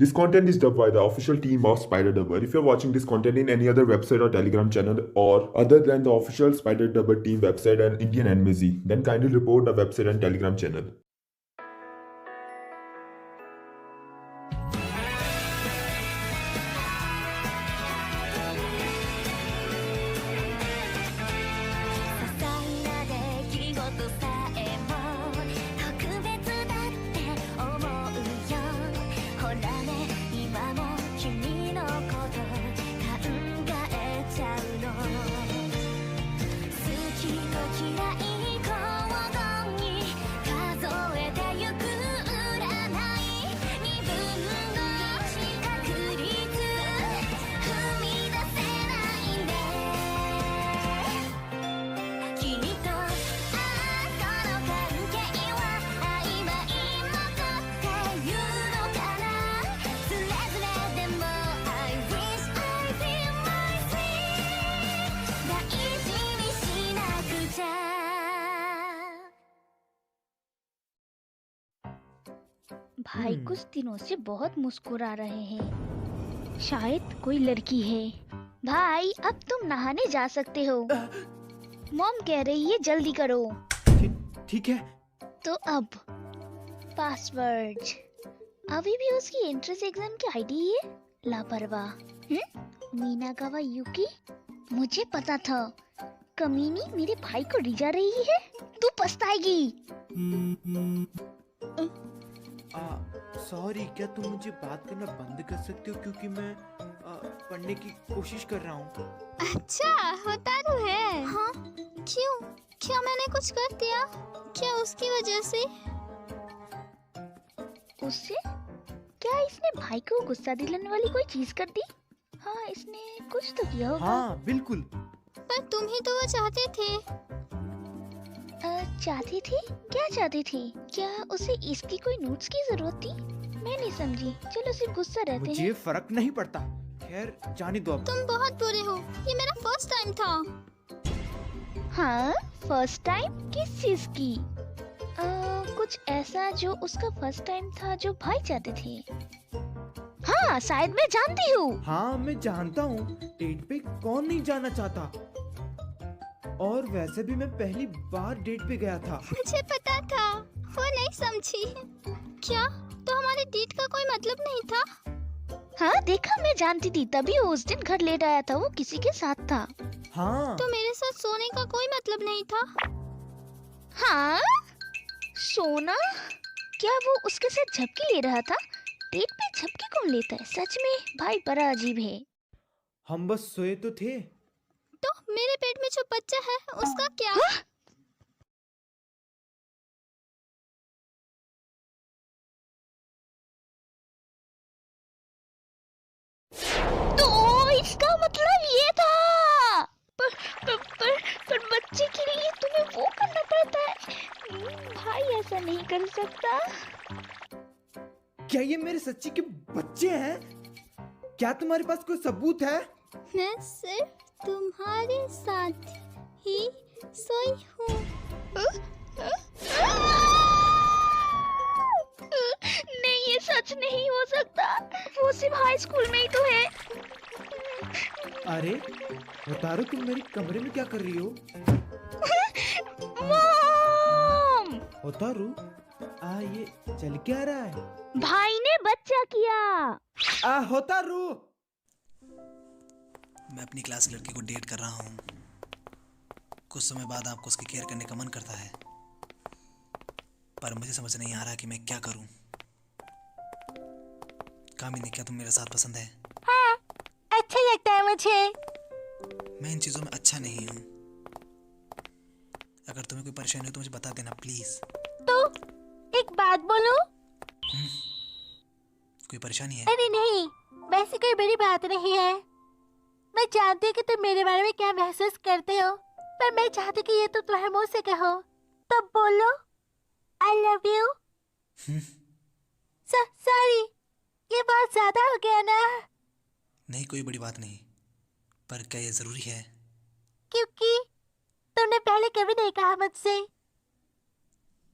This content is dubbed by the official team of Spider Dubber. If you're watching this content in any other website or Telegram channel or other than the official Spider Dubber team website and Indian Embassy, then kindly report the website and Telegram channel. भाई कुछ दिनों से बहुत मुस्कुरा रहे हैं, शायद कोई लड़की है। भाई अब तुम नहाने जा सकते हो, मॉम कह रही है जल्दी करो। ठीक है। तो अब पासवर्ड, अभी भी उसकी एंट्रेंस एग्जाम की आईडी है, लापरवाह। मीनागावा युकी, मुझे पता था कमीनी मेरे भाई को रिझा रही है, तू पछताएगी। सॉरी, क्या तुम मुझे बात करना बंद कर सकते हो, क्योंकि मैं पढ़ने की कोशिश कर रहा हूँ। अच्छा, होतारू है। हाँ, क्यों? क्या मैंने कुछ कर दिया? क्या उसकी वजह से? उससे? क्या इसने भाई को गुस्सा दिलाने वाली कोई चीज कर दी? हाँ, इसने कुछ तो किया होगा। हाँ, बिल्कुल। पर तुम ही तो वो चाहते थे। चाहती थी? क्या चाहती थी? क्या उसे इसकी कोई नोट्स की जरूरत थी? मैं नहीं समझी। चलो सिर्फ गुस्सा रहते हैं। मुझे फर्क नहीं पड़ता। खैर, जाने दो अब। तुम बहुत बुरे हो। ये मेरा फर्स्ट टाइम था। हाँ, फर्स्ट टाइम किस चीज की? कुछ ऐसा जो उसका फर्स्ट टाइम था, जो भाई चाहते थे। हाँ, शायद मैं जानती हूँ। हाँ, मैं जानता हूँ। डेट पे कौन नहीं जाना चाहता। और वैसे भी मैं पहली बार डेट पे गया था। मुझे पता था, वो नहीं समझी। क्या तो हमारे डेट का कोई मतलब नहीं था? हाँ, देखा, मैं जानती थी, तभी वो उस दिन घर लेट आया था। वो किसी के साथ था। हाँ। तो मेरे साथ सोने का कोई मतलब नहीं था? हाँ, सोना? क्या वो उसके साथ झपकी ले रहा था? डेट पे झपकी कौन लेता है? सच में भाई बड़ा अजीब है। हम बस सोए तो थे। तो मेरे पेट में जो बच्चा है उसका क्या? हाँ? तो इसका मतलब ये था। पर बच्चे के लिए तुम्हें वो करना पड़ता है। भाई ऐसा नहीं कर सकता। क्या ये मेरे सच्ची के बच्चे हैं? क्या तुम्हारे पास कोई सबूत है? मैं सिर्फ तुम्हारे साथ ही सोई हूँ। नहीं, ये सच नहीं हो सकता। वो सिर्फ हाई स्कूल में ही तो है। अरे होतारू, तुम मेरे कमरे में क्या कर रही हो? मॉम! होतारू, ये चल क्या रहा है? भाई ने बच्चा किया। होतारू! मैं अपनी क्लास की लड़की को डेट कर रहा हूँ। कुछ समय बाद आपको उसकी केयर करने का मन करता है, पर मुझे समझ नहीं आ रहा कि मैं क्या करूँ। कामिनी, क्या तुम मेरा साथ पसंद है? हाँ, अच्छा लगता है मुझे। मैं इन चीज़ों में अच्छा नहीं हूँ। अगर तुम्हें कोई परेशानी हो तो मुझे बता देना प्लीज। तो एक बात बोलूं? कोई परेशानी है? अरे नहीं, वैसे कोई बड़ी बात नहीं है। मैं जानती हूँ कि तुम मेरे बारे में क्या महसूस करते हो, पर मैं चाहती हूँ कि ये तो तुम्हारे मुंह से कहो। तो बोलो, आई लव यू। सॉरी, ये बहुत ज्यादा हो गया ना? नहीं, कोई बड़ी बात नहीं, पर क्या ये जरूरी है? क्योंकि तुमने पहले कभी नहीं कहा मुझसे,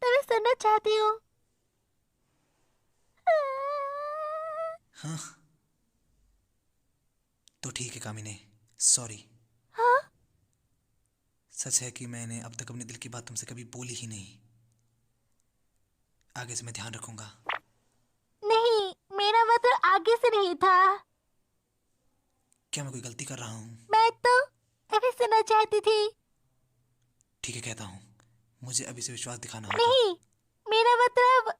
तो मैं सुनना चाहती हूँ। हाँ तो ठीक है कामिनी, सॉरी। हाँ? सच है कि मैंने अब तक अपने दिल की बात तुमसे कभी बोली ही नहीं। आगे से मैं ध्यान रखूंगा। नहीं, मेरा मतलब आगे से नहीं था। क्या मैं कोई गलती कर रहा हूँ? मैं तो अभी सुनना चाहती थी। ठीक है कहता हूँ, मुझे अभी से विश्वास दिखाना होगा। नहीं, मेरा मतलब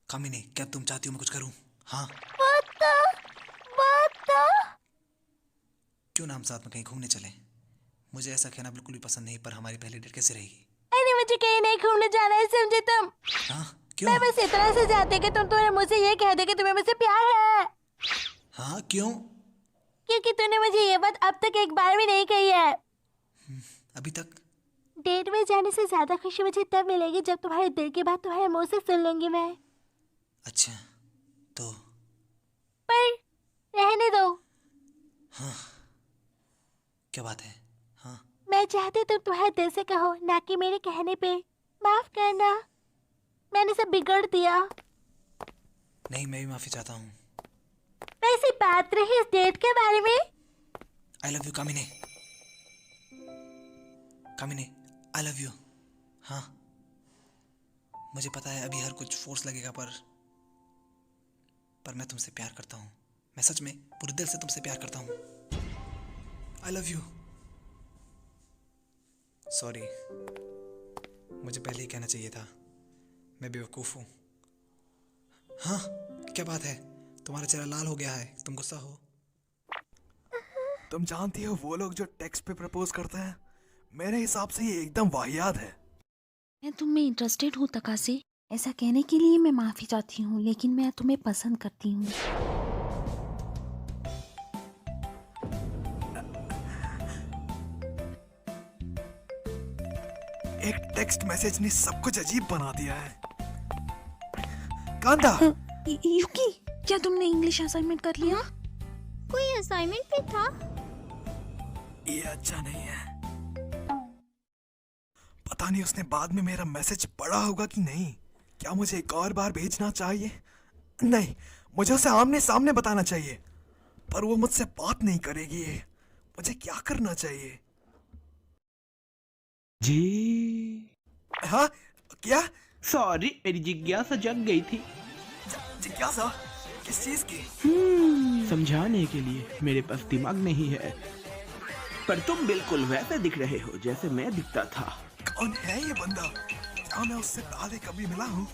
कामिनी, क्या तुम चाहती हो मैं कुछ करूँ? हाँ, बात तो क्यों ना हम साथ में कहीं घूमने चलें? मुझे ऐसा कहना बिल्कुल भी पसंद नहीं, पर हमारी पहली डेट कैसे रहेगी? अरे मुझे कहीं नहीं घूमने जाना है, समझे तुम? हाँ क्यों? मैं बस इतना से चाहती कि तुम तुम्हें मुझसे ये कह दे कि तुम्हें मुझसे प्यार है। हाँ क्यों? क्योंकि तूने मुझे ये बात अब तक एक बार भी नहीं कही है। अभी तक? डेट में जाने से ज्यादा खुशी मुझे तब मिलेगी जब तुम्हारे दिल की बात तुम्हारे मुंह से सुन लूंगी मैं। अच्छा तो पर रहने दो। क्या बात है? हाँ मैं चाहती तुम तुम्हारे दिल से कहो, ना कि मेरे कहने पे। माफ करना, मैंने सब बिगड़ दिया। नहीं, मैं भी माफी चाहता हूँ। वैसी बात रही इस डेट के बारे में। I love you Kamini. Kamini, I love you. हाँ मुझे पता है अभी हर कुछ फोर्स लगेगा, पर मैं तुमसे प्यार करता हूँ। मैं सच में पूरे दिल से तुमसे प्यार करता हूँ। I love you. सॉरी, मुझे पहले ही कहना चाहिए था। मैं बेवकूफ़ हूँ। हाँ क्या बात है? तुम्हारा चेहरा लाल हो गया है, तुम गुस्सा हो? तुम जानती हो वो लोग जो टेक्स्ट पे प्रपोज करते हैं, मेरे हिसाब से ये एकदम वाहियात है। मैं तुम में इंटरेस्टेड हूँ तकासे। ऐसा कहने के लिए मैं माफी चाहती हूँ, लेकिन मैं तुम्हें पसंद करती हूँ। एक टेक्स्ट मैसेज ने सब कुछ अजीब बना दिया है। कांदा, युकी, क्या तुमने इंग्लिश असाइनमेंट कर लिया? कोई असाइनमेंट भी था? ये अच्छा नहीं है। पता नहीं उसने बाद में मेरा मैसेज पढ़ा होगा कि नहीं। क्या मुझे एक और बार भेजना चाहिए? नहीं, मुझे उसे आमने सामने बताना चाहिए, पर वो मुझसे बात नहीं करेगी। मुझे क्या करना चाहिए? जी हाँ, क्या? सॉरी, मेरी जिज्ञासा जग गई थी। जिज्ञासा किस चीज की? समझाने के लिए मेरे पास दिमाग नहीं है, पर तुम बिल्कुल वैसे दिख रहे हो जैसे मैं दिखता था। कौन है ये बंदा? क्या मैं उससे पहले कभी मिला हूँ?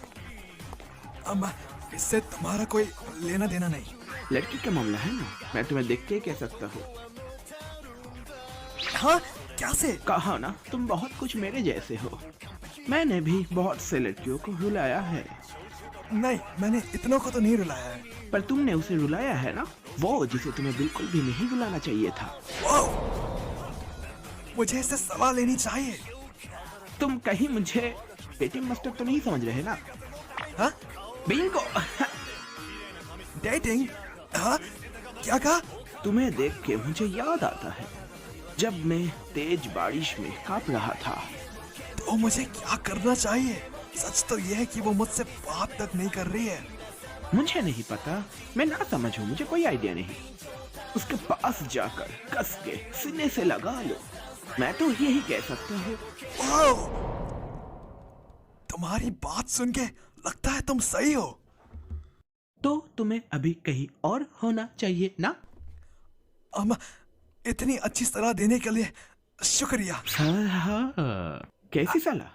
इससे तुम्हारा कोई लेना देना नहीं। लड़की का मामला है ना, मैं तुम्हें देख के कह सकता हूँ। हाँ, कैसे? कहा ना, तुम बहुत कुछ मेरे जैसे हो। मैंने भी बहुत से लड़कियों को रुलाया है। नहीं, मैंने इतनों को तो नहीं रुलाया है। पर तुमने उसे रुलाया है ना, वो जिसे तुम्हें बिल्कुल भी नहीं रुलाना चाहिए था। मुझे इससे सलाह लेनी चाहिए। तुम कहीं मुझे डेटिंग मास्टर तो नहीं समझ रहे ना? हाँ? बिंगो। डेटिंग? हाँ? क्या कहा? तुम्हें देख के मुझे याद आता है जब मैं तेज बारिश में कांप रहा था। तो मुझे क्या करना चाहिए? सच तो यह है कि वो मुझसे बात तक नहीं कर रही है। मुझे नहीं पता, मैं ना समझ हूँ, मुझे कोई आइडिया नहीं। उसके पास जाकर कस के सीने से लगा लो, मैं तो यही कह सकता हूँ। तुम्हारी बात सुन के लगता है तुम सही हो। तो तुम्हें अभी कहीं और होना चाहिए ना? इतनी अच्छी सलाह देने के लिए शुक्रिया। कैसी सलाह?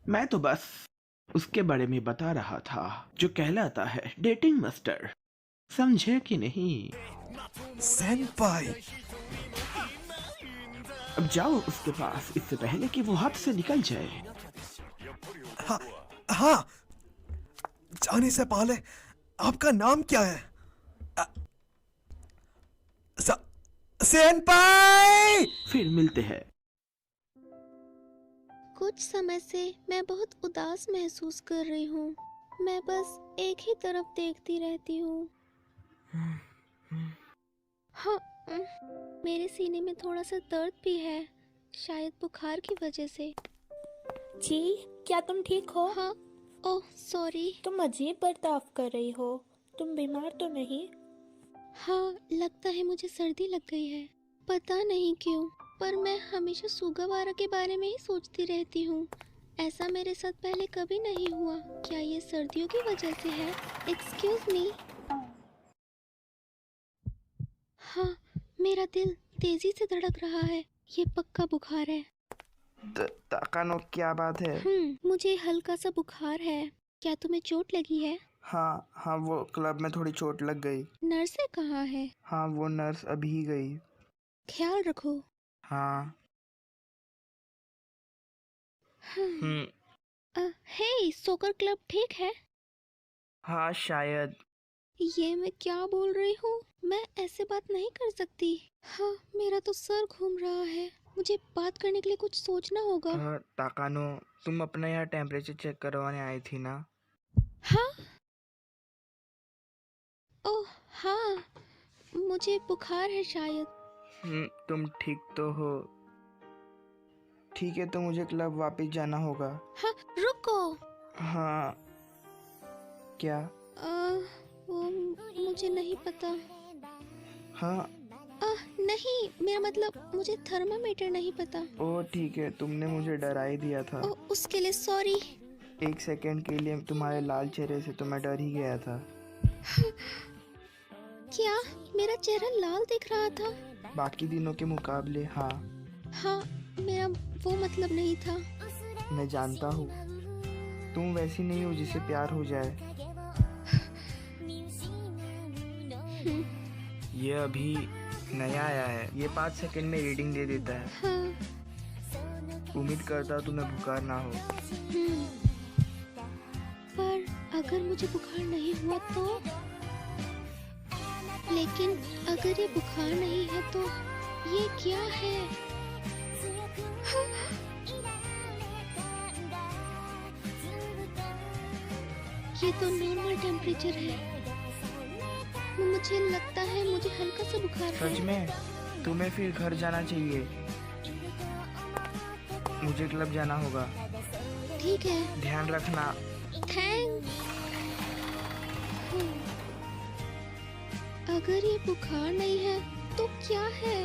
मैं तो बस उसके बारे में बता रहा था जो कहलाता है डेटिंग मास्टर, समझे कि नहीं? सेनपाई, अब जाओ उसके पास, इससे पहले कि वो हाथ से निकल जाए। हाँ, जाने से पहले आपका नाम क्या है? सेनपाई! फिर मिलते हैं। कुछ समय से मैं बहुत उदास महसूस कर रही हूँ। मैं बस एक ही तरफ देखती रहती हूँ। हाँ, मेरे सीने में थोड़ा सा दर्द भी है, शायद बुखार की वजह से। जी, क्या तुम ठीक हो? हाँ, ओह सॉरी। तुम अजीब बर्ताव कर रही हो। तुम बीमार तो नहीं? हाँ, लगता है मुझे सर्दी लग गई है। पता नहीं क्यों, पर मैं हमेशा सुगावारा के बारे में ही सोचती रहती हूँ। ऐसा मेरे साथ पहले कभी नहीं हुआ। क्या ये सर्दियों की वजह से है? Excuse me. हाँ, मेरा दिल तेजी से धड़क रहा है। ये पक्का बुखार है। ताकानो, क्या बात है? मुझे हल्का सा बुखार है। क्या तुम्हें चोट लगी है? हाँ, वो क्लब में थोड़ी चोट लग गई। नर्सें कहाँ है? हाँ, वो नर्स अभी ही गई। ख्याल रखो। हाँ। हे, सोकर क्लब ठीक है? हाँ, शायद। ये मैं क्या बोल रही हूँ? मैं ऐसे बात नहीं कर सकती। हाँ, मेरा तो सर घूम रहा है। मुझे बात करने के लिए कुछ सोचना होगा। ताकानो, तुम अपना यहाँ टेम्परेचर चेक करवाने आई थी ना? हाँ? ओह हाँ, मुझे बुखार है शायद। तुम ठीक तो हो? ठीक है, तो मुझे क्लब वापस जाना होगा। हाँ, रुको। हाँ, क्या? वो मुझे नहीं पता। हाँ। नहीं, मेरा मतलब मुझे थर्मामीटर नहीं पता। ओह ठीक है, तुमने मुझे डरा ही दिया था। उसके लिए सॉरी। एक सेकंड के लिए तुम्हारे लाल चेहरे से तो मैं डर ही गया था। क्या मेरा चेहरा लाल दिख रहा था? बाकी दिनों के मुकाबले हाँ। हाँ, मेरा वो मतलब नहीं था। मैं जानता हूँ, तुम वैसी नहीं हो जिसे प्यार हो जाए। ये अभी नया आया है। ये 5 सेकंड में रीडिंग दे देता है। हाँ। उम्मीद करता तुम्हें बुखार ना हो। पर अगर मुझे बुखार नहीं हुआ तो? लेकिन अगर ये बुखार नहीं है तो ये क्या है? ये तो नॉर्मल टेम्परेचर है। मुझे लगता है मुझे हल्का सा बुखार है। सच में? तुम्हें फिर घर जाना चाहिए। मुझे क्लब जाना होगा। ठीक है, ध्यान रखना। थैंक्स। अगर ये बुखार नहीं है तो क्या है?